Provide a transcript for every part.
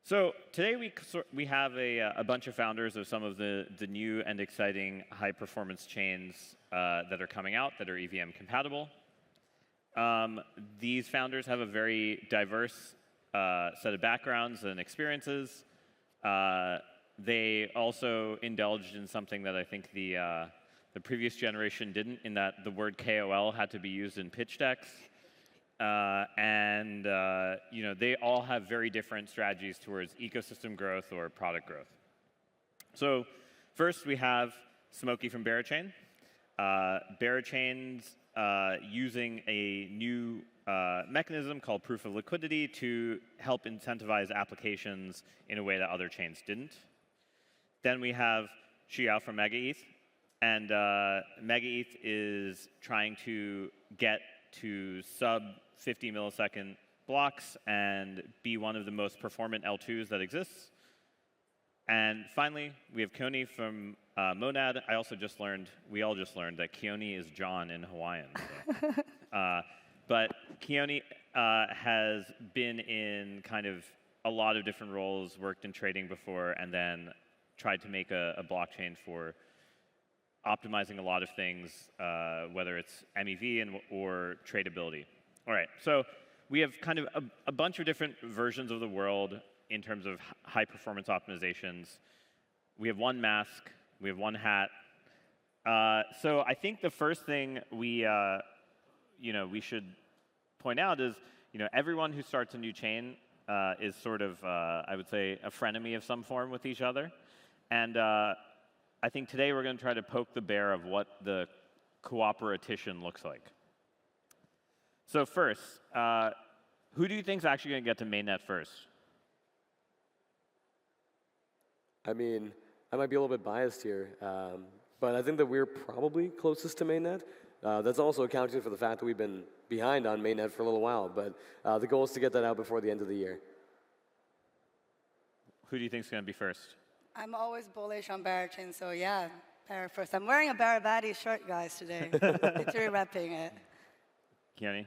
So today we have a bunch of founders of some of the new and exciting high-performance chains that are coming out that are EVM compatible. These founders have a very diverse set of backgrounds and experiences. They also indulged in something that I think the previous generation didn't, in that the word KOL had to be used in pitch decks. They all have very different strategies towards ecosystem growth or product growth. So first, we have Smokey from Berachain. Berachain's using a new mechanism called proof of liquidity to help incentivize applications in a way that other chains didn't. Then we have Xiao from MegaETH. And MegaETH is trying to get to sub 50 millisecond blocks and be one of the most performant L2s that exists. And finally, we have Keone from Monad. We all just learned that Keone is John in Hawaiian. So. But Keone has been in kind of a lot of different roles, worked in trading before, and then tried to make a blockchain for optimizing a lot of things, whether it's MEV or tradability. All right, so we have kind of a bunch of different versions of the world in terms of high-performance optimizations. We have one mask. We have one hat. So I think the first thing we should point out is, everyone who starts a new chain is sort of, I would say, a frenemy of some form with each other. And I think today we're going to try to poke the bear of what the cooperation looks like. So first, who do you think is actually going to get to mainnet first? I mean, I might be a little bit biased here, but I think that we're probably closest to mainnet. That's also accounting for the fact that we've been behind on mainnet for a little while, but the goal is to get that out before the end of the year. Who do you think is going to be first? I'm always bullish on Berachain, so yeah, Bear first. I'm wearing a Barabati shirt, guys, today. Literally repping it. Keone?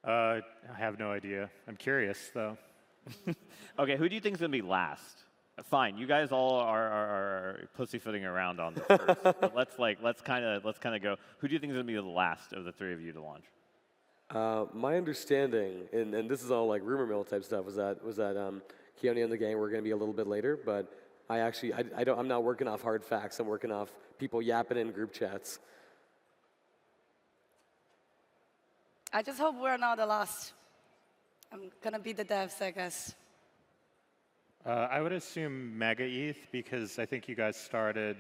I have no idea. I'm curious, though. OK, who do you think is going to be last? Fine, you guys all are pussyfooting around on this first. But let's kind of go. Who do you think is going to be the last of the three of you to launch? My understanding, and this is all like rumor mill type stuff, was that Keone and the gang were going to be a little bit later, but I'm not working off hard facts. I'm working off people yapping in group chats. I just hope we're not the last. I'm going to be the devs, I guess. I would assume MegaETH, because I think you guys started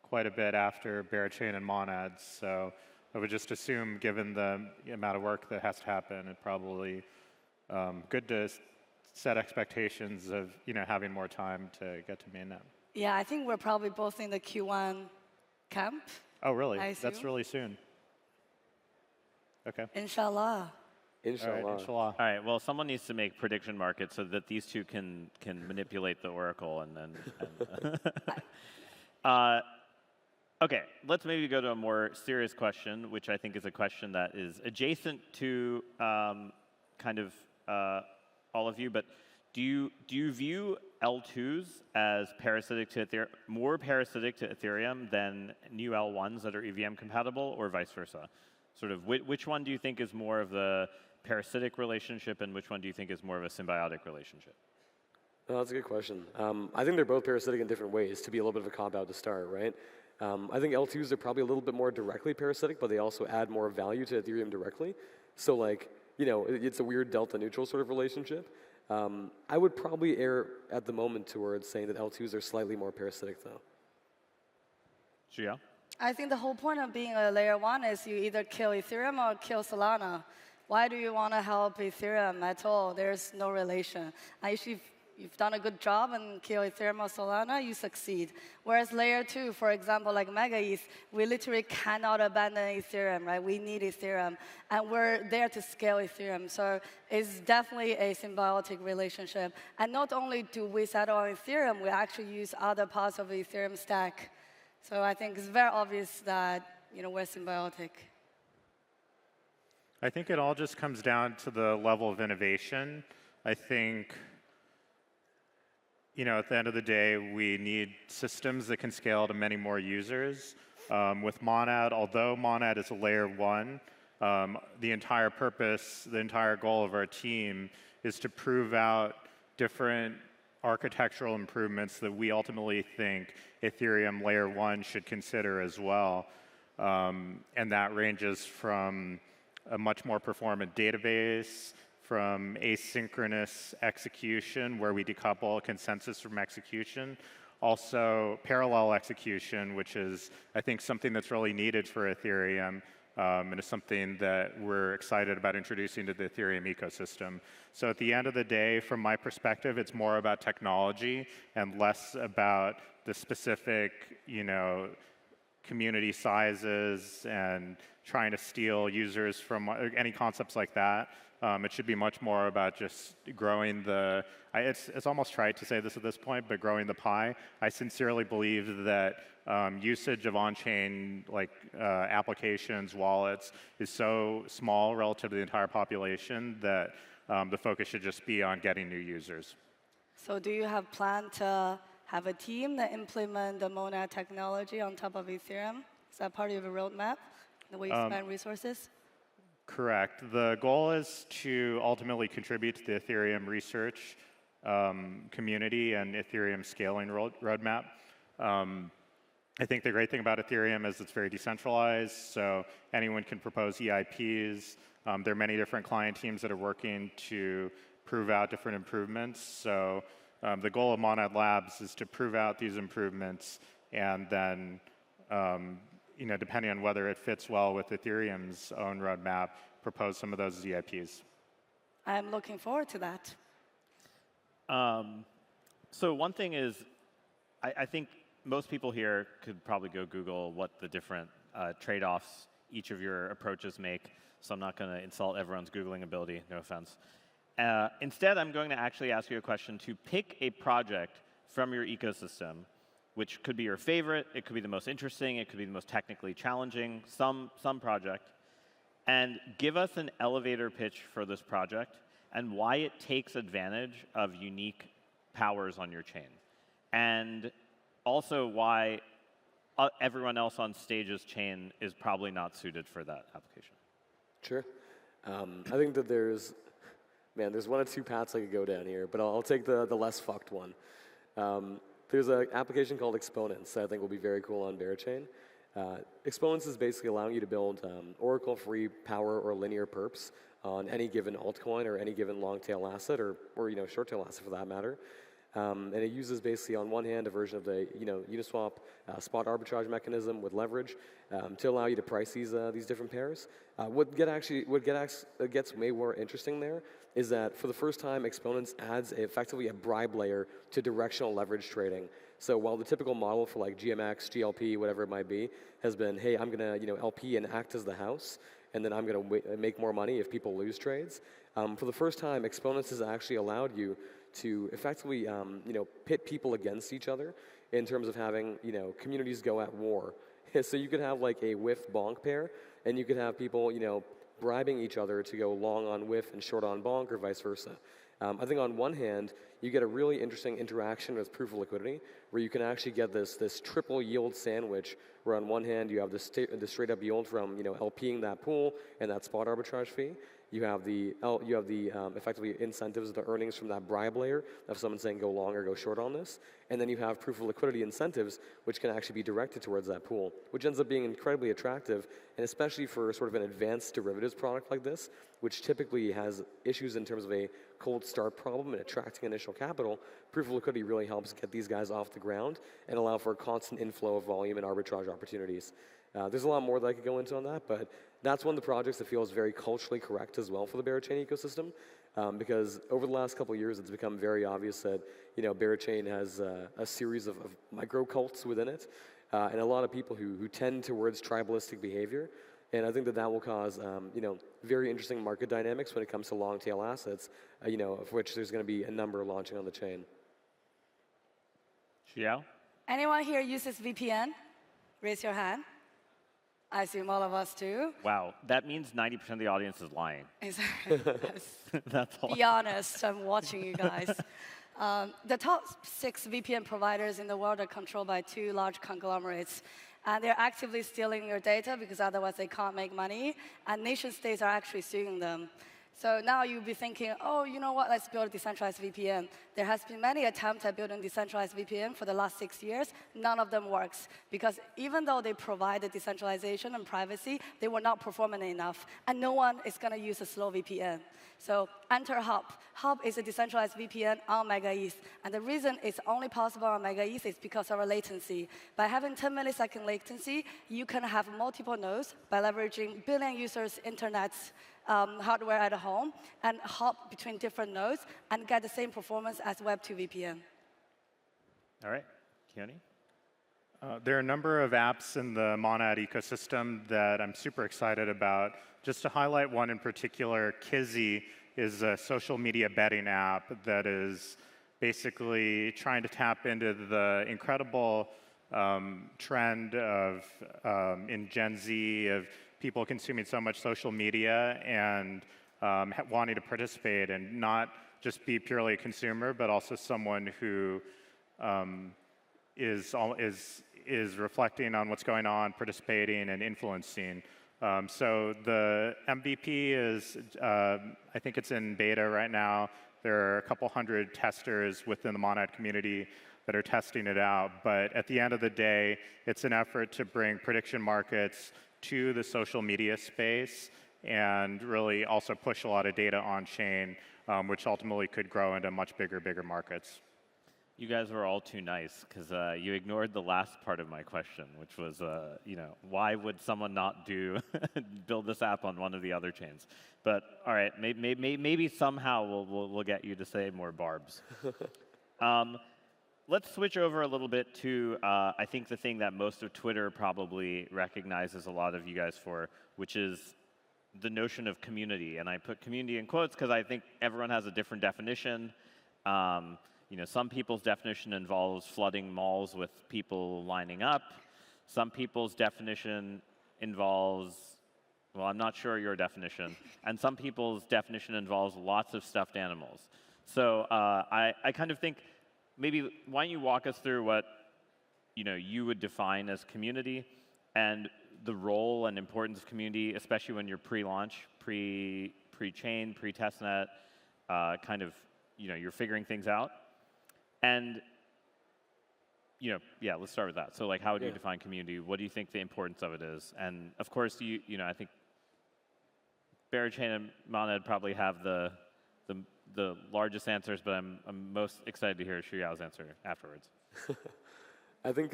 quite a bit after Berachain and Monad. So I would just assume, given the amount of work that has to happen, it's probably good to set expectations of having more time to get to mainnet. Yeah, I think we're probably both in the Q1 camp. Oh, really? That's really soon. OK. Inshallah. Inshallah. All right, inshallah. All right, well, someone needs to make prediction markets so that these two can manipulate the oracle and then. OK, let's maybe go to a more serious question, which I think is a question that is adjacent to kind of all of you. But do you view L2s as more parasitic to Ethereum than new L1s that are EVM compatible, or vice versa? Sort of, which one do you think is more of the parasitic relationship, and which one do you think is more of a symbiotic relationship? Well, that's a good question. I think they're both parasitic in different ways, to be a little bit of a cop-out to start, right? I think L2s are probably a little bit more directly parasitic, but they also add more value to Ethereum directly. So it's a weird delta-neutral sort of relationship. I would probably err at the moment towards saying that L2s are slightly more parasitic, though. Xiao? I think the whole point of being a layer 1 is you either kill Ethereum or kill Solana. Why do you want to help Ethereum at all? There's no relation. If you've done a good job and kill Ethereum or Solana, you succeed. Whereas layer 2, for example, like MegaETH, we literally cannot abandon Ethereum, right? We need Ethereum, and we're there to scale Ethereum. So it's definitely a symbiotic relationship. And not only do we settle on Ethereum, we actually use other parts of the Ethereum stack. So I think it's very obvious that we're symbiotic. I think it all just comes down to the level of innovation. I think at the end of the day, we need systems that can scale to many more users. With Monad, although Monad is a layer 1, the entire purpose, the entire goal of our team is to prove out different architectural improvements that we ultimately think Ethereum layer 1 should consider as well. And that ranges from a much more performant database, from asynchronous execution, where we decouple consensus from execution, also parallel execution, which is, I think, something that's really needed for Ethereum, and is something that we're excited about introducing to the Ethereum ecosystem. So at the end of the day, from my perspective, it's more about technology and less about the specific, community sizes and trying to steal users from any concepts like that. It should be much more about just growing the, it's almost trite to say this at this point, but growing the pie. I sincerely believe that usage of on-chain applications, wallets, is so small relative to the entire population that the focus should just be on getting new users. So do you have plan to have a team that implement the Monad technology on top of Ethereum? Is that part of your roadmap, the way you spend resources? Correct. The goal is to ultimately contribute to the Ethereum research community and Ethereum scaling roadmap. I think the great thing about Ethereum is it's very decentralized, so anyone can propose EIPs. There are many different client teams that are working to prove out different improvements. So the goal of Monad Labs is to prove out these improvements, and then depending on whether it fits well with Ethereum's own roadmap, propose some of those EIPs. I'm looking forward to that. So one thing is, I think most people here could probably go Google what the different trade-offs each of your approaches make, so I'm not going to insult everyone's Googling ability, no offense. Instead, I'm going to actually ask you a question to pick a project from your ecosystem, which could be your favorite, it could be the most interesting, it could be the most technically challenging, some project, and give us an elevator pitch for this project and why it takes advantage of unique powers on your chain. And also why everyone else on stage's chain is probably not suited for that application. Sure. I think that there's one or two paths I could go down here, but I'll take the less fucked one. There's an application called Exponents that I think will be very cool on Berachain. Exponents is basically allowing you to build Oracle-free power or linear perps on any given altcoin or any given long-tail asset or short-tail asset for that matter. And it uses basically on one hand a version of the Uniswap spot arbitrage mechanism with leverage to allow you to price these different pairs. What gets way more interesting there is that for the first time, Exponents adds effectively a bribe layer to directional leverage trading. So while the typical model for like GMX, GLP, whatever it might be, has been, hey, I'm gonna LP and act as the house, and then I'm gonna make more money if people lose trades. For the first time, Exponents has actually allowed you to effectively pit people against each other in terms of having communities go at war. So you could have like a WIF bonk pair, and you could have people bribing each other to go long on WIF and short on bonk, or vice versa. I think on one hand, you get a really interesting interaction with proof of liquidity, where you can actually get this triple yield sandwich, where on one hand you have the straight up yield from LPing that pool and that spot arbitrage fee. You have the effectively incentives, the earnings from that bribe layer of someone saying go long or go short on this, and then you have proof of liquidity incentives, which can actually be directed towards that pool, which ends up being incredibly attractive, and especially for sort of an advanced derivatives product like this, which typically has issues in terms of a cold start problem and attracting initial capital. Proof of liquidity really helps get these guys off the ground and allow for a constant inflow of volume and arbitrage opportunities. There's a lot more that I could go into on that, but that's one of the projects that feels very culturally correct as well for the Berachain ecosystem, because over the last couple of years, it's become very obvious that Berachain has a series of micro cults within it, and a lot of people who tend towards tribalistic behavior. And I think that will cause very interesting market dynamics when it comes to long tail assets, of which there's going to be a number launching on the chain. Xiao? Anyone here uses VPN? Raise your hand. I assume all of us do. Wow, that means 90% of the audience is lying. Exactly. That's all. Be honest, I'm watching you guys. The top 6 VPN providers in the world are controlled by 2 large conglomerates. And they're actively stealing your data because otherwise they can't make money. And nation states are actually suing them. So now you'll be thinking, oh, you know what, let's build a decentralized VPN. There has been many attempts at building decentralized VPN for the last 6 years. None of them works. Because even though they provide the decentralization and privacy, they were not performant enough. And no one is going to use a slow VPN. So enter Hub. Hub is a decentralized VPN on MegaETH. And the reason it's only possible on MegaETH is because of our latency. By having 10 millisecond latency, you can have multiple nodes by leveraging billion users' internet hardware at home and hop between different nodes and get the same performance as Web2 VPN. All right, Keone? There are a number of apps in the Monad ecosystem that I'm super excited about. Just to highlight one in particular, Kizzy is a social media betting app that is basically trying to tap into the incredible trend of in Gen Z of people consuming so much social media and wanting to participate and not just be purely a consumer, but also someone who is reflecting on what's going on, participating, and influencing. So the MVP is, I think it's in beta right now. There are a couple hundred testers within the Monad community that are testing it out. But at the end of the day, it's an effort to bring prediction markets to the social media space and really also push a lot of data on-chain, which ultimately could grow into much bigger markets. You guys were all too nice because you ignored the last part of my question, which was, why would someone not build this app on one of the other chains? But all right, maybe somehow we'll get you to say more barbs. Let's switch over a little bit to, I think, the thing that most of Twitter probably recognizes a lot of you guys for, which is the notion of community. And I put community in quotes because I think everyone has a different definition. Some people's definition involves flooding malls with people lining up. Some people's definition involves, well, I'm not sure your definition. And some people's definition involves lots of stuffed animals. So I kind of think, maybe why don't you walk us through what you would define as community and the role and importance of community, especially when you're pre-launch, pre-chain, pre-testnet, kind of you're figuring things out. And yeah, let's start with that. So like, how would you define community? What do you think the importance of it is? And of course, I think Berachain and Mainnet probably have the largest answers, but I'm most excited to hear Shuyao's answer afterwards. I think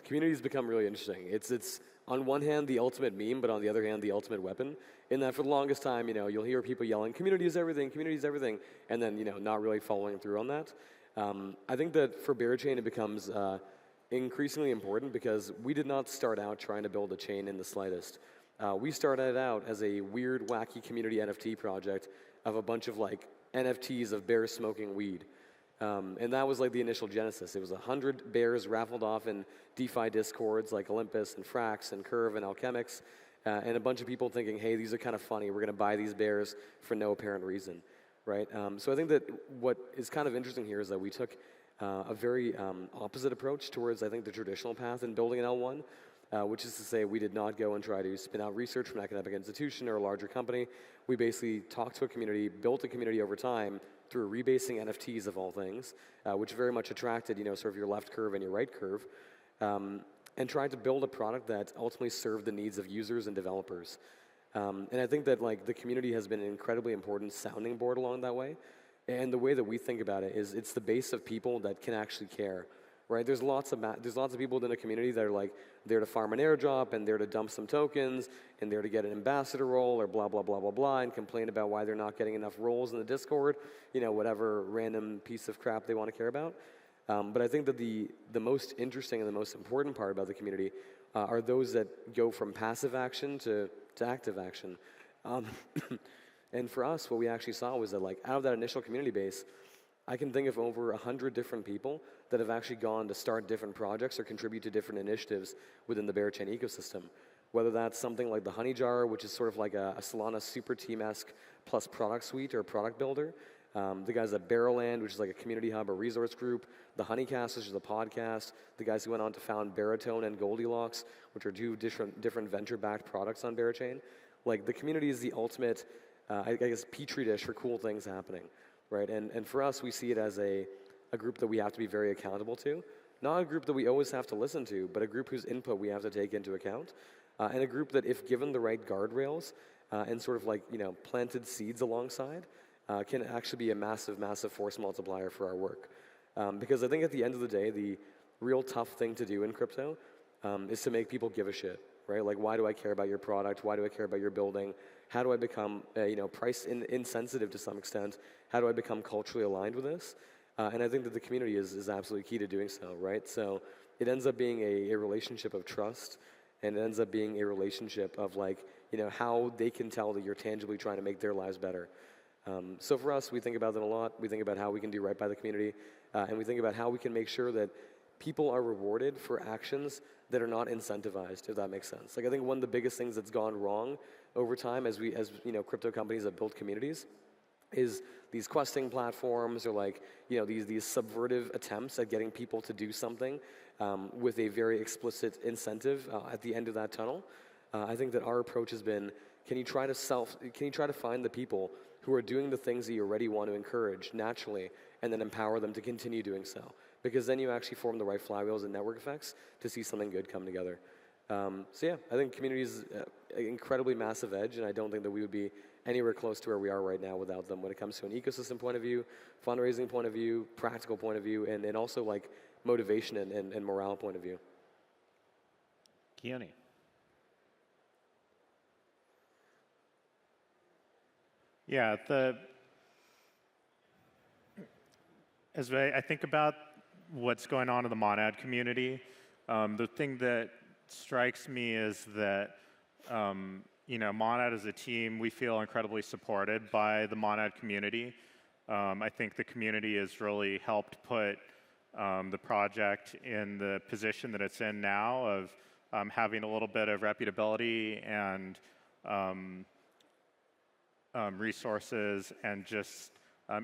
community's become really interesting. It's on one hand the ultimate meme, but on the other hand the ultimate weapon. In that for the longest time, you'll hear people yelling, "Community is everything, and then not really following through on that. I think that for Berachain it becomes increasingly important because we did not start out trying to build a chain in the slightest. We started out as a weird, wacky community NFT project of a bunch of NFTs of bears smoking weed. And that was the initial genesis. It was 100 bears raffled off in DeFi discords like Olympus and Frax and Curve and Alchemics, and a bunch of people thinking, hey, these are kind of funny. We're going to buy these bears for no apparent reason, right? So I think that what is kind of interesting here is that we took a very opposite approach towards, I think, the traditional path in building an L1, which is to say we did not go and try to spin out research from an academic institution or a larger company. We basically talked to a community, built a community over time through rebasing NFTs of all things, which very much attracted, sort of your left curve and your right curve, and tried to build a product that ultimately served the needs of users and developers. And I think that the community has been an incredibly important sounding board along that way. And the way that we think about it is it's the base of people that can actually care. Right, there's lots of people within a community that are there to farm an airdrop and there to dump some tokens and there to get an ambassador role or blah blah blah blah blah and complain about why they're not getting enough roles in the Discord, whatever random piece of crap they want to care about. But I think that the most interesting and the most important part about the community are those that go from passive action to active action. And for us, what we actually saw was that out of that initial community base, I can think of over 100 different people that have actually gone to start different projects or contribute to different initiatives within the Berachain ecosystem. Whether that's something like the Honey Jar, which is sort of like a Solana super team-esque plus product suite or product builder, the guys at Barrowland, which is like a community hub or resource group, the Honeycast, which is a podcast, the guys who went on to found Baritone and Goldilocks, which are two different venture-backed products on Barachain. Like, the community is the ultimate, I guess, petri dish for cool things happening, right? And for us, we see it as a group that we have to be very accountable to. Not a group that we always have to listen to, but a group whose input we have to take into account. And a group that, if given the right guardrails and sort of like, planted seeds alongside, can actually be a massive, massive force multiplier for our work. Because I think at the end of the day, the real tough thing to do in crypto is to make people give a shit, right? Like, why do I care about your product? Why do I care about your building? How do I become, price insensitive to some extent? How do I become culturally aligned with this? And I think that the community is absolutely key to doing so, right? So it ends up being a relationship of trust, and it ends up being a relationship of like, how they can tell that you're tangibly trying to make their lives better. So for us, we think about that a lot. We think about how we can do right by the community, and we think about how we can make sure that people are rewarded for actions that are not incentivized, if that makes sense. Like, I think one of the biggest things that's gone wrong over time as crypto companies have built communities is these questing platforms, or like, these subvertive attempts at getting people to do something with a very explicit incentive at the end of that tunnel. I think that our approach has been, can you try to find the people who are doing the things that you already want to encourage naturally, and then empower them to continue doing so? Because then you actually form the right flywheels and network effects to see something good come together. So yeah, I think community is an incredibly massive edge, and I don't think that we would be anywhere close to where we are right now without them when it comes to an ecosystem point of view, fundraising point of view, practical point of view, and also like motivation and morale point of view. Keone. Yeah, as I think about what's going on in the Monad community, the thing that strikes me is that Monad as a team, we feel incredibly supported by the Monad community. I think the community has really helped put the project in the position that it's in now of having a little bit of reputability and resources, and just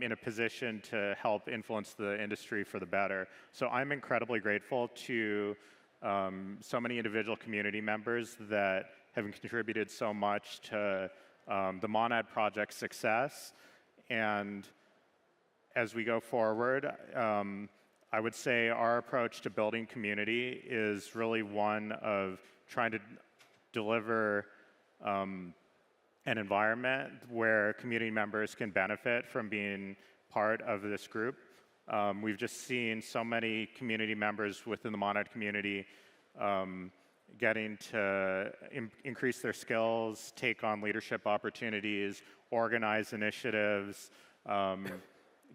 in a position to help influence the industry for the better. So I'm incredibly grateful to so many individual community members that have contributed so much to the Monad project's success. And as we go forward, I would say our approach to building community is really one of trying to deliver an environment where community members can benefit from being part of this group. We've just seen so many community members within the Monad community getting to increase their skills, take on leadership opportunities, organize initiatives,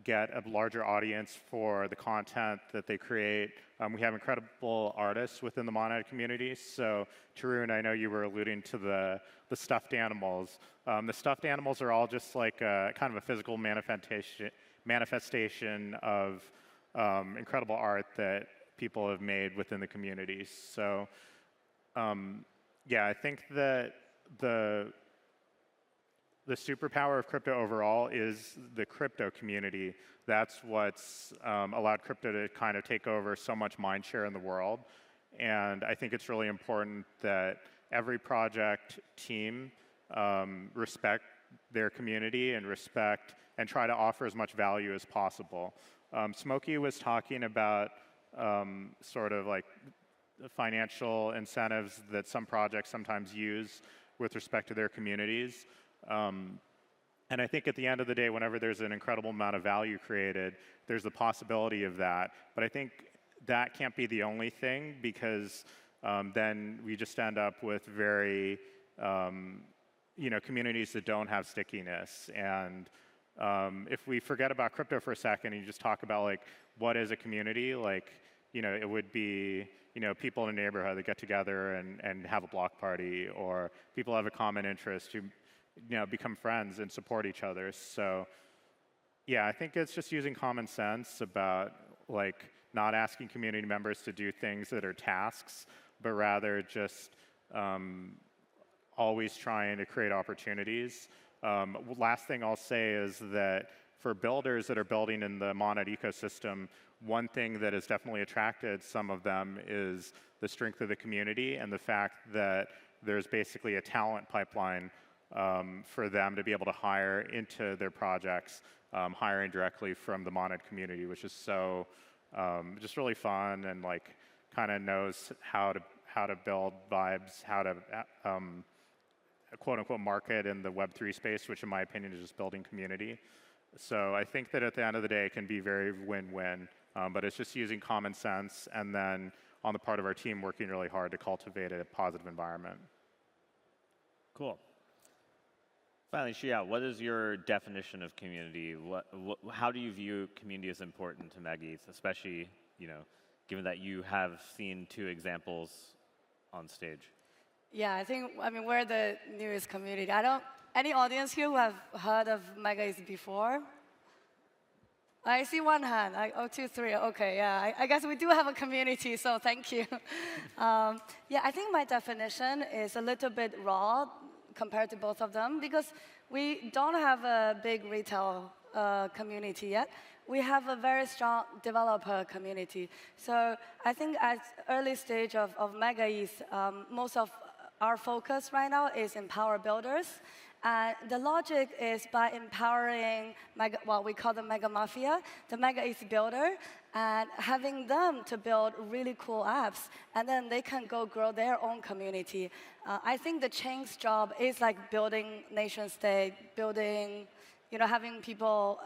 get a larger audience for the content that they create. We have incredible artists within the Monad community. So, Tarun, I know you were alluding to the stuffed animals. The stuffed animals are all just like kind of a physical manifestation of incredible art that people have made within the community. So, yeah, I think that the superpower of crypto overall is the crypto community. That's what's allowed crypto to kind of take over so much mind share in the world. And I think it's really important that every project team respect their community and respect and try to offer as much value as possible. Smokey was talking about sort of like the financial incentives that some projects sometimes use with respect to their communities. And I think at the end of the day, whenever there's an incredible amount of value created, there's the possibility of that. But I think that can't be the only thing, because then we just end up with very, communities that don't have stickiness. And if we forget about crypto for a second and you just talk about like, what is a community? Like, it would be, people in a neighborhood that get together and have a block party, or people have a common interest who become friends and support each other. So yeah, I think it's just using common sense about like not asking community members to do things that are tasks, but rather just always trying to create opportunities. Last thing I'll say is that for builders that are building in the Mainnet ecosystem, one thing that has definitely attracted some of them is the strength of the community and the fact that there's basically a talent pipeline for them to be able to hire into their projects, hiring directly from the Mainnet community, which is so just really fun and like kind of knows how to build vibes, how to quote unquote market in the Web3 space, which in my opinion is just building community. So I think that at the end of the day, it can be very win-win, but it's just using common sense and then on the part of our team working really hard to cultivate a positive environment. Cool. Finally, Xia, what is your definition of community? How do you view community as important to Mega ETH, especially, given that you have seen 2 examples on stage? Yeah, I mean, we're the newest community. Any audience here who have heard of Mega ETH before? I see one hand. 2, 3. Okay, yeah. I guess we do have a community, so thank you. Yeah, I think my definition is a little bit raw compared to both of them because we don't have a big retail community yet. We have a very strong developer community. So I think at early stage of Mega ETH, most of our focus right now is empower builders. And the logic is by empowering what we call the Mega Mafia, the Mega ETH builder, and having them to build really cool apps, and then they can go grow their own community. I think the chain's job is like building nation state, building, having people,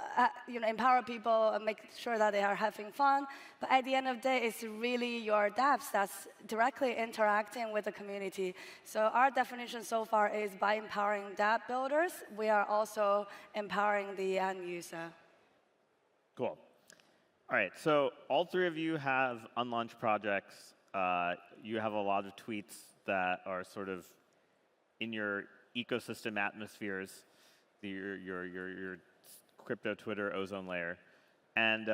empower people and make sure that they are having fun. But at the end of the day, it's really your dApps that's directly interacting with the community. So our definition so far is by empowering dApp builders, we are also empowering the end user. Cool. All right, so all 3 of you have unlaunched projects. You have a lot of tweets that are sort of in your ecosystem atmospheres, your crypto Twitter ozone layer, and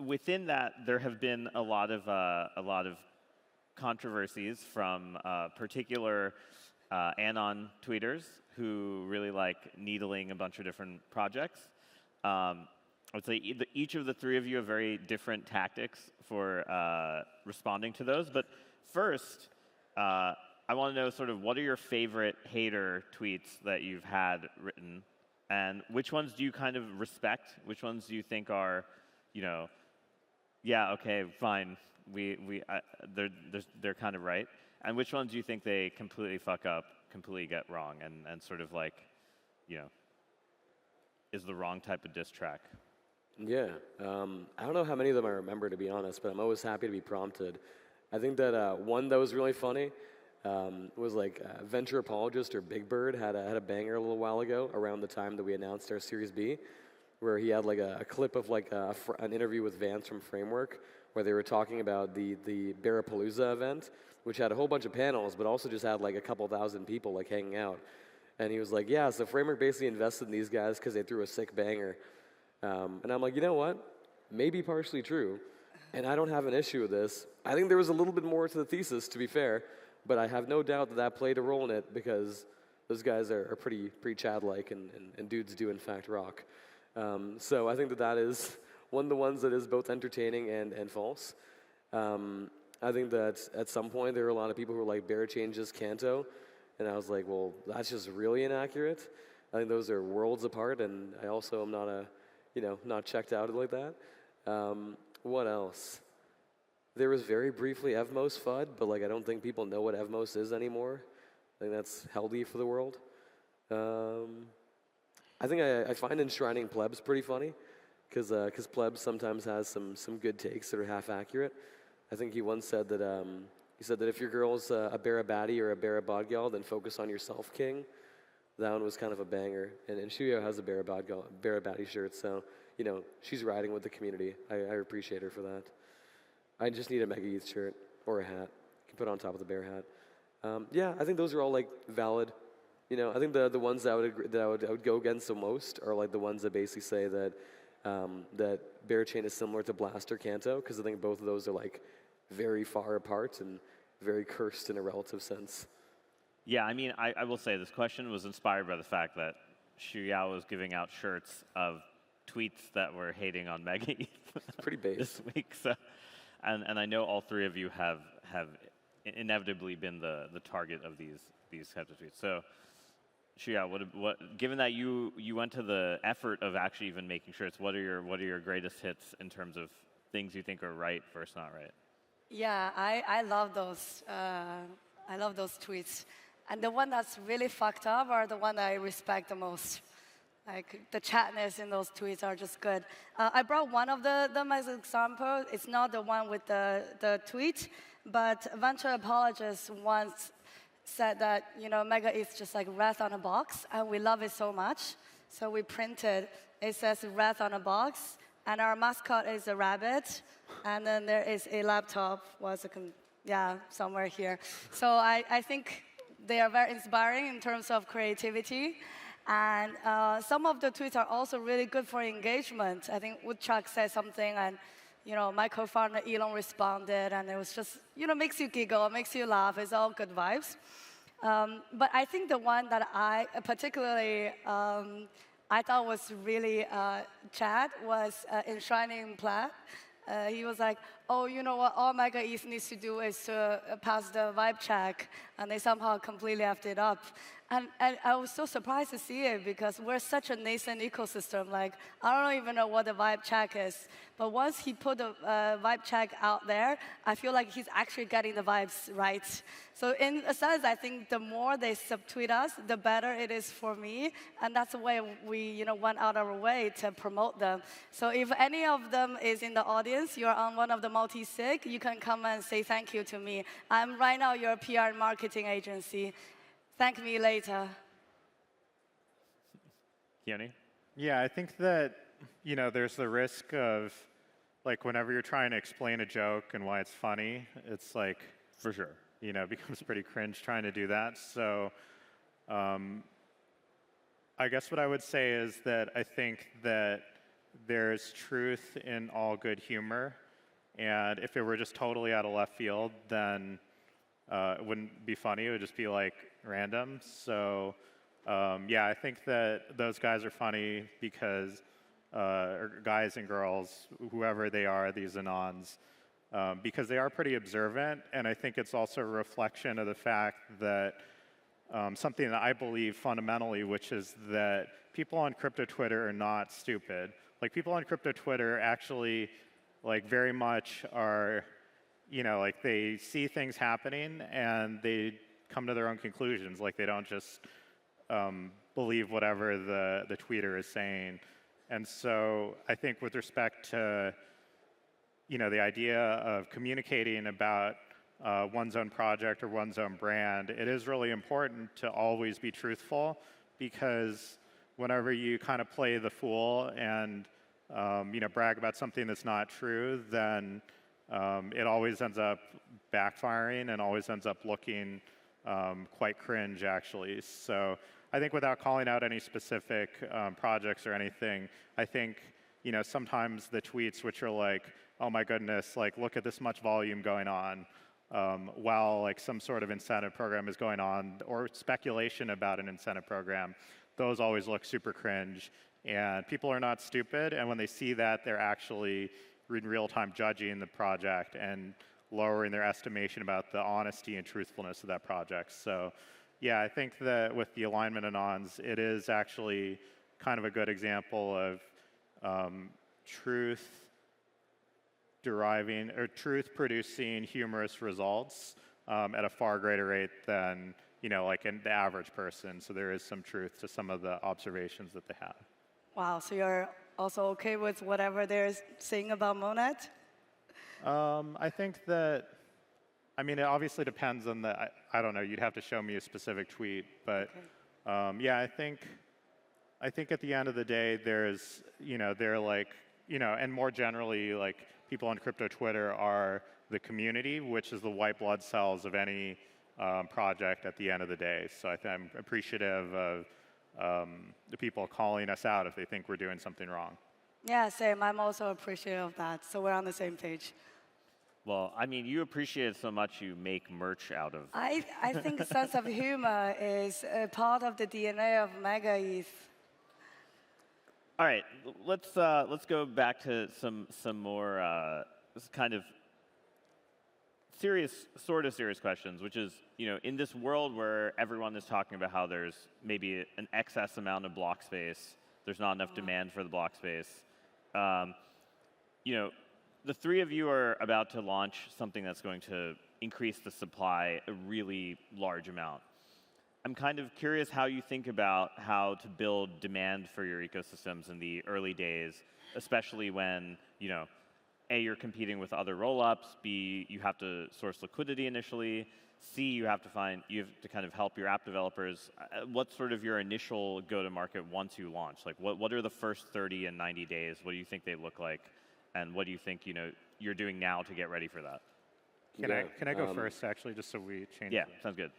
within that there have been a lot of controversies from particular anon tweeters who really like needling a bunch of different projects. I would say each of the 3 of you have very different tactics for responding to those. But first, I want to know sort of what are your favorite hater tweets that you've had written, and which ones do you kind of respect? Which ones do you think are, yeah, okay, fine, they're kind of right, and which ones do you think they completely fuck up, completely get wrong, and sort of like, is the wrong type of diss track? Yeah, I don't know how many of them I remember, to be honest, but I'm always happy to be prompted. I think that one that was really funny was like Venture Apologist or Big Bird had a banger a little while ago around the time that we announced our Series B, where he had like a clip of like an interview with Vance from Framework, where they were talking about the Barapalooza event, which had a whole bunch of panels, but also just had like a couple thousand people like hanging out. And he was like, yeah, so Framework basically invested in these guys because they threw a sick banger. And I'm like, you know what? Maybe partially true. And I don't have an issue with this. I think there was a little bit more to the thesis, to be fair, but I have no doubt that that played a role in it because those guys are pretty Chad-like, and dudes do in fact rock. So I think that is one of the ones that is both entertaining and false. I think that at some point there were a lot of people who were like, Bear changes Canto, and I was like, well, that's just really inaccurate. I think those are worlds apart, and I also am not not checked out like that. What else? There was very briefly Evmos FUD, but like I don't think people know what Evmos is anymore. I think that's healthy for the world. I think I find enshrining plebs pretty funny, because plebs sometimes has some good takes that are half accurate. I think he once said that if your girl's a Barabati or a Barabodgal, then focus on yourself, king. That one was kind of a banger. And Shuyo has a Barabati shirt, so she's riding with the community. I appreciate her for that. I just need a Mega ETH shirt or a hat. You can put it on top of the bear hat. Yeah, I think those are all like valid. I think the ones that I would go against the most are like the ones that basically say that that Bearchain is similar to Blast or Canto, because I think both of those are like very far apart and very cursed in a relative sense. Yeah, I mean, I will say this question was inspired by the fact that Xu Yao was giving out shirts of tweets that were hating on Mega ETH It's pretty base. this week. So, and I know all three of you have inevitably been the target of these types of tweets. So, Xu Yao, given that you went to the effort of actually even making shirts, what are your greatest hits in terms of things you think are right versus not right? Yeah, I love those. I love those tweets. And the one that's really fucked up are the one that I respect the most. Like, the chatness in those tweets are just good. I brought one of them as an example. It's not the one with the tweet, but venture apologists once said that, Mega is just like wrath on a box, and we love it so much. So we printed, it says wrath on a box, and our mascot is a rabbit, and then there is a laptop, somewhere here. So I think they are very inspiring in terms of creativity. And some of the tweets are also really good for engagement. I think Woodchuck said something, and my co-founder Elon responded, and it was just, makes you giggle, makes you laugh. It's all good vibes. But I think the one that I particularly I thought was really Chad was enshrining Plaid. He was like, oh, you know what, all Mega ETH needs to do is to pass the vibe check, and they somehow completely effed it up. And I was so surprised to see it, because we're such a nascent ecosystem. Like, I don't even know what the vibe check is. But once he put the vibe check out there, I feel like he's actually getting the vibes right. So in a sense, I think the more they subtweet us, the better it is for me. And that's the way we went out of our way to promote them. So if any of them is in the audience, you're on one of the multi-sig, you can come and say thank you to me. I'm right now your PR and marketing agency. Thank me later. Keone? Yeah, I think that, there's the risk of, like, whenever you're trying to explain a joke and why it's funny, it's like, for sure, it becomes pretty cringe trying to do that. So I guess what I would say is that I think that there's truth in all good humor. And if it were just totally out of left field, then it wouldn't be funny. It would just be like random. So yeah, I think that those guys are funny because, or guys and girls, whoever they are, these Anons, because they are pretty observant. And I think it's also a reflection of the fact that something that I believe fundamentally, which is that people on crypto Twitter are not stupid. Like, people on crypto Twitter actually, like, very much are, like, they see things happening and they come to their own conclusions. Like, they don't just believe whatever the tweeter is saying. And so I think with respect to, the idea of communicating about one's own project or one's own brand, it is really important to always be truthful, because whenever you kind of play the fool and brag about something that's not true, then it always ends up backfiring and always ends up looking quite cringe, actually. So I think without calling out any specific projects or anything, I think sometimes the tweets which are like, oh my goodness, like, look at this much volume going on, while like some sort of incentive program is going on, or speculation about an incentive program, those always look super cringe. And people are not stupid, and when they see that, they're actually in real time judging the project and lowering their estimation about the honesty and truthfulness of that project. So yeah, I think that with the alignment Anons, it is actually kind of a good example of truth producing humorous results at a far greater rate than like the average person. So there is some truth to some of the observations that they have. Wow, so you're also okay with whatever they're saying about Mainnet? I think that, it obviously depends on I don't know, you'd have to show me a specific tweet, but okay. Yeah, I think at the end of the day, there's, they're like, and more generally, like, people on crypto Twitter are the community, which is the white blood cells of any project at the end of the day. So I'm appreciative of the people calling us out if they think we're doing something wrong. Yeah, same. I'm also appreciative of that. So we're on the same page. Well, you appreciate it so much you make merch out of. I think sense of humor is a part of the DNA of Mega ETH. All right, let's go back to some more kind of sort of serious questions, which is, in this world where everyone is talking about how there's maybe an excess amount of block space, there's not enough demand for the block space. The three of you are about to launch something that's going to increase the supply a really large amount. I'm kind of curious how you think about how to build demand for your ecosystems in the early days, especially when, A, you're competing with other rollups, B, you have to source liquidity initially, C, you have to kind of help your app developers. What's sort of your initial go-to-market once you launch? Like, what are the first 30 and 90 days? What do you think they look like? And what do you think, you're doing now to get ready for that? Can I go first, actually, just so we change? Yeah, sounds good.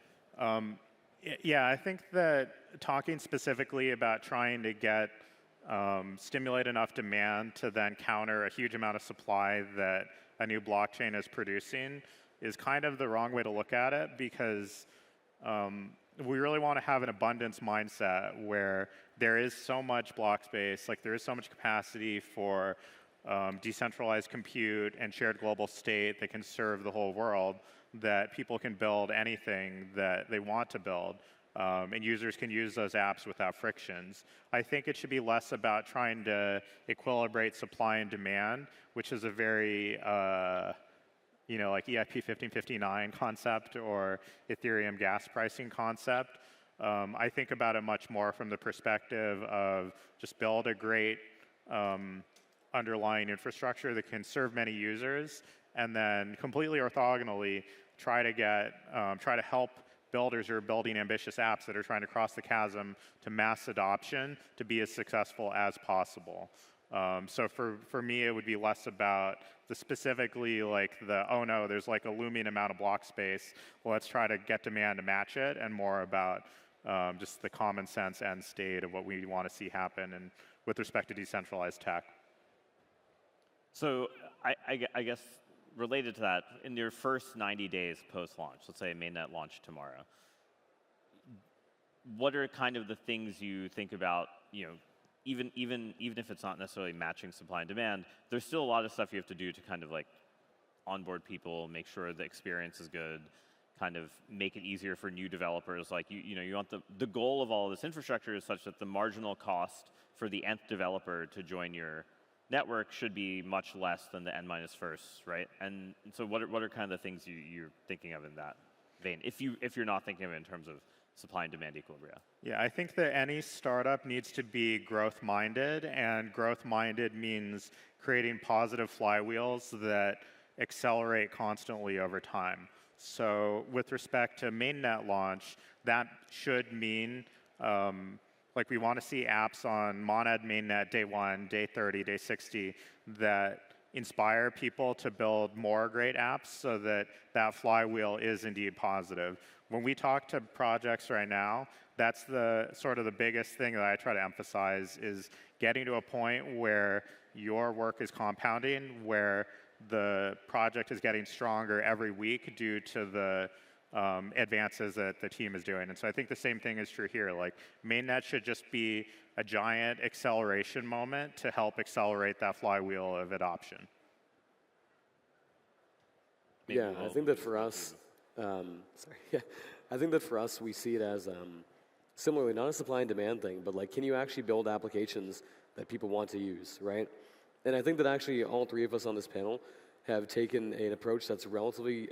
Yeah, I think that talking specifically about trying to stimulate enough demand to then counter a huge amount of supply that a new blockchain is producing is kind of the wrong way to look at it, because we really want to have an abundance mindset where there is so much block space, like there is so much capacity for decentralized compute and shared global state that can serve the whole world, that people can build anything that they want to build, and users can use those apps without frictions. I think it should be less about trying to equilibrate supply and demand, which is a very, like EIP 1559 concept or Ethereum gas pricing concept. I think about it much more from the perspective of just build a great underlying infrastructure that can serve many users, and then completely orthogonally try to help builders who are building ambitious apps that are trying to cross the chasm to mass adoption to be as successful as possible. So for me, it would be less about specifically like oh no, there's like a looming amount of block space, well, let's try to get demand to match it, and more about just the common sense end state of what we want to see happen and with respect to decentralized tech. So I guess related to that, in your first 90 days post-launch, let's say Mainnet launched tomorrow, what are kind of the things you think about, even if it's not necessarily matching supply and demand, there's still a lot of stuff you have to do to kind of like onboard people, make sure the experience is good, kind of make it easier for new developers. Like you want the goal of all of this infrastructure is such that the marginal cost for the nth developer to join your network should be much less than the n-1st, right? And so what are kind of the things you're thinking of in that vein, if you're not thinking of it in terms of supply and demand equilibria? Yeah, I think that any startup needs to be growth-minded, and growth-minded means creating positive flywheels that accelerate constantly over time. So with respect to Mainnet launch, that should mean like we want to see apps on Monad Mainnet day 1, day 30, day 60 that inspire people to build more great apps so that that flywheel is indeed positive. When we talk to projects right now, that's the sort of the biggest thing that I try to emphasize, is getting to a point where your work is compounding, where the project is getting stronger every week due to the advances that the team is doing. And so I think the same thing is true here. Like Mainnet should just be a giant acceleration moment to help accelerate that flywheel of adoption. I think that for us, I think that for us, we see it as similarly not a supply and demand thing, but like, can you actually build applications that people want to use, right? And I think that actually all three of us on this panel have taken an approach that's relatively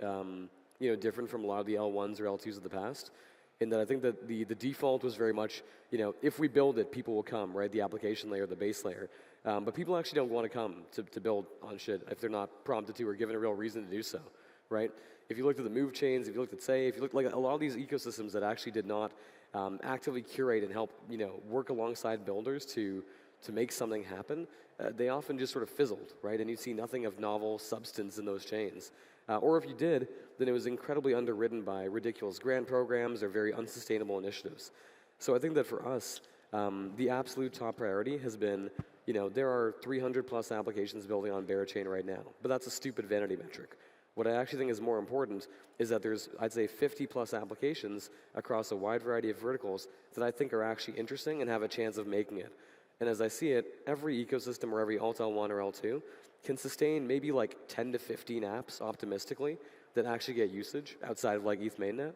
different from a lot of the L1s or L2s of the past, in that I think that the default was very much, if we build it, people will come, right? The application layer, the base layer. But people actually don't want to come to build on shit if they're not prompted to or given a real reason to do so, right? If you looked at the move chains, if you looked at Say, if you looked like a lot of these ecosystems that actually did not actively curate and help, work alongside builders to make something happen, they often just sort of fizzled, right? And you see nothing of novel substance in those chains. Or if you did, then it was incredibly underwritten by ridiculous grant programs or very unsustainable initiatives. So I think that for us, the absolute top priority has been, there are 300 plus applications building on Berachain right now, but that's a stupid vanity metric. What I actually think is more important is that there's, I'd say, 50 plus applications across a wide variety of verticals that I think are actually interesting and have a chance of making it. And as I see it, every ecosystem or every alt L1 or L2 can sustain maybe like 10 to 15 apps optimistically that actually get usage outside of like ETH mainnet,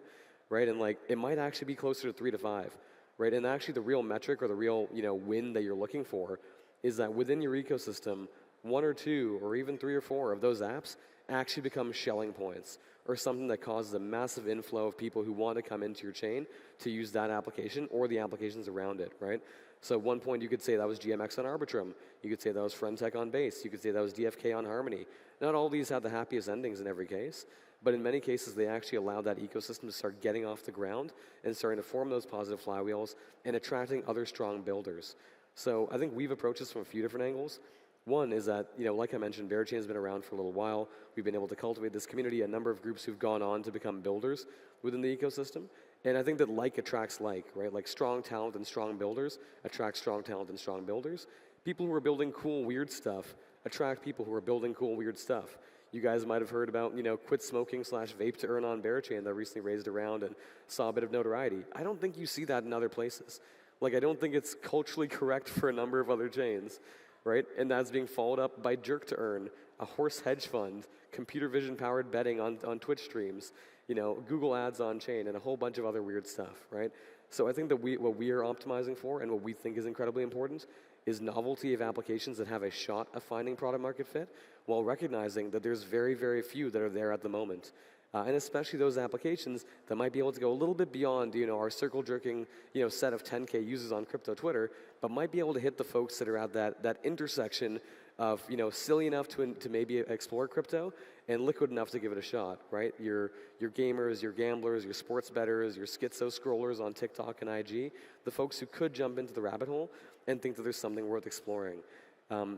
right? And like it might actually be closer to 3 to 5, right? And actually the real metric or the real win that you're looking for is that within your ecosystem, 1 or 2 or even 3 or 4 of those apps actually become Schelling points or something that causes a massive inflow of people who want to come into your chain to use that application or the applications around it, right? So at one point you could say that was GMX on Arbitrum. You could say that was Friendtech on Base. You could say that was DFK on Harmony. Not all these have the happiest endings in every case, but in many cases they actually allow that ecosystem to start getting off the ground and starting to form those positive flywheels and attracting other strong builders. So I think we've approached this from a few different angles. One is that, like I mentioned, Berachain has been around for a little while. We've been able to cultivate this community, a number of groups who've gone on to become builders within the ecosystem. And I think that like attracts like, right? Like strong talent and strong builders attract strong talent and strong builders. People who are building cool, weird stuff attract people who are building cool, weird stuff. You guys might have heard about, quit smoking / vape to earn on Berachain that recently raised around and saw a bit of notoriety. I don't think you see that in other places. Like, I don't think it's culturally correct for a number of other chains, right? And that's being followed up by Jerk to Earn, a horse hedge fund, computer vision powered betting on Twitch streams, Google ads on chain, and a whole bunch of other weird stuff, right? So I think that what we are optimizing for and what we think is incredibly important is novelty of applications that have a shot of finding product market fit while recognizing that there's very, very few that are there at the moment. And especially those applications that might be able to go a little bit beyond, our circle jerking, set of 10K users on crypto Twitter, but might be able to hit the folks that are at that intersection of, silly enough to maybe explore crypto and liquid enough to give it a shot, right? Your gamers, your gamblers, your sports bettors, your schizo scrollers on TikTok and IG, the folks who could jump into the rabbit hole and think that there's something worth exploring.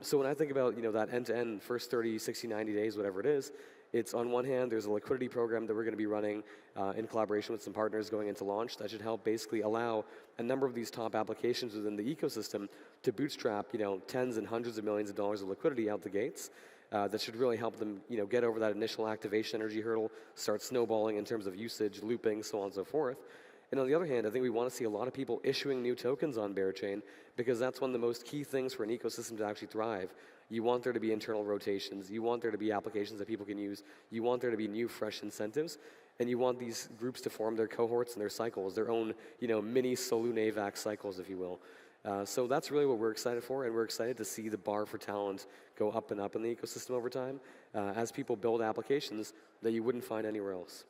So when I think about, that end-to-end first 30, 60, 90 days, whatever it is, it's on one hand, there's a liquidity program that we're going to be running in collaboration with some partners going into launch that should help basically allow a number of these top applications within the ecosystem to bootstrap, tens and hundreds of millions of dollars of liquidity out the gates. That should really help them, get over that initial activation energy hurdle, start snowballing in terms of usage, looping, so on and so forth. And on the other hand, I think we want to see a lot of people issuing new tokens on Berachain because that's one of the most key things for an ecosystem to actually thrive. You want there to be internal rotations. You want there to be applications that people can use. You want there to be new, fresh incentives. And you want these groups to form their cohorts and their cycles, their own, mini Saloon AVAX cycles, if you will. So that's really what we're excited for, and we're excited to see the bar for talent go up and up in the ecosystem over time as people build applications that you wouldn't find anywhere else.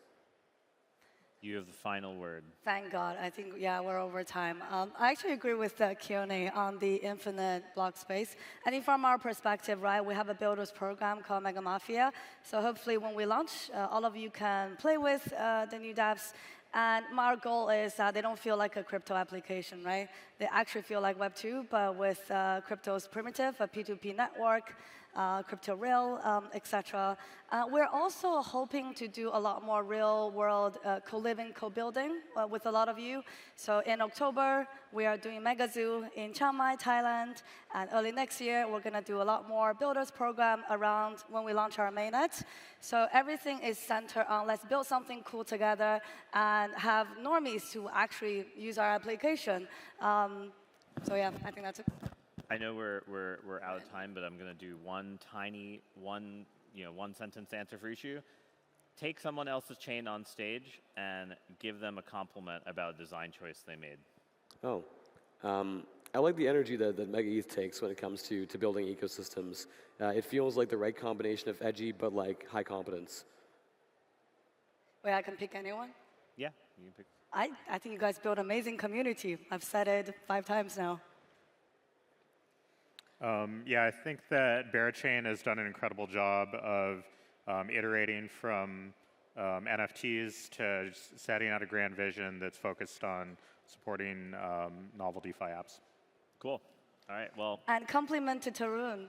You have the final word. Thank God. I think, we're over time. I actually agree with Q&A on the infinite block space. I think from our perspective, right, we have a builders program called Mega Mafia. So hopefully when we launch, all of you can play with the new dApps. And our goal is that they don't feel like a crypto application, right? They actually feel like Web2, but with crypto's primitive, a P2P network, crypto rail, etc. We're also hoping to do a lot more real-world co-living, co-building with a lot of you. So in October, we are doing Mega Zoo in Chiang Mai, Thailand. And early next year, we're going to do a lot more builders program around when we launch our mainnet. So everything is centered on let's build something cool together and have normies to actually use our application. So yeah, I think that's it. I know we're out of time, but I'm going to do one sentence answer for each of you. Take someone else's chain on stage and give them a compliment about a design choice they made. I like the energy that Mega ETH takes when it comes to building ecosystems. It feels like the right combination of edgy but like high competence. Wait, I can pick anyone? Yeah, you can pick. I think you guys build amazing community. I've said it 5 times now. I think that Berachain has done an incredible job of iterating from NFTs to setting out a grand vision that's focused on supporting novel DeFi apps. Cool. All right, well. And compliment to Tarun.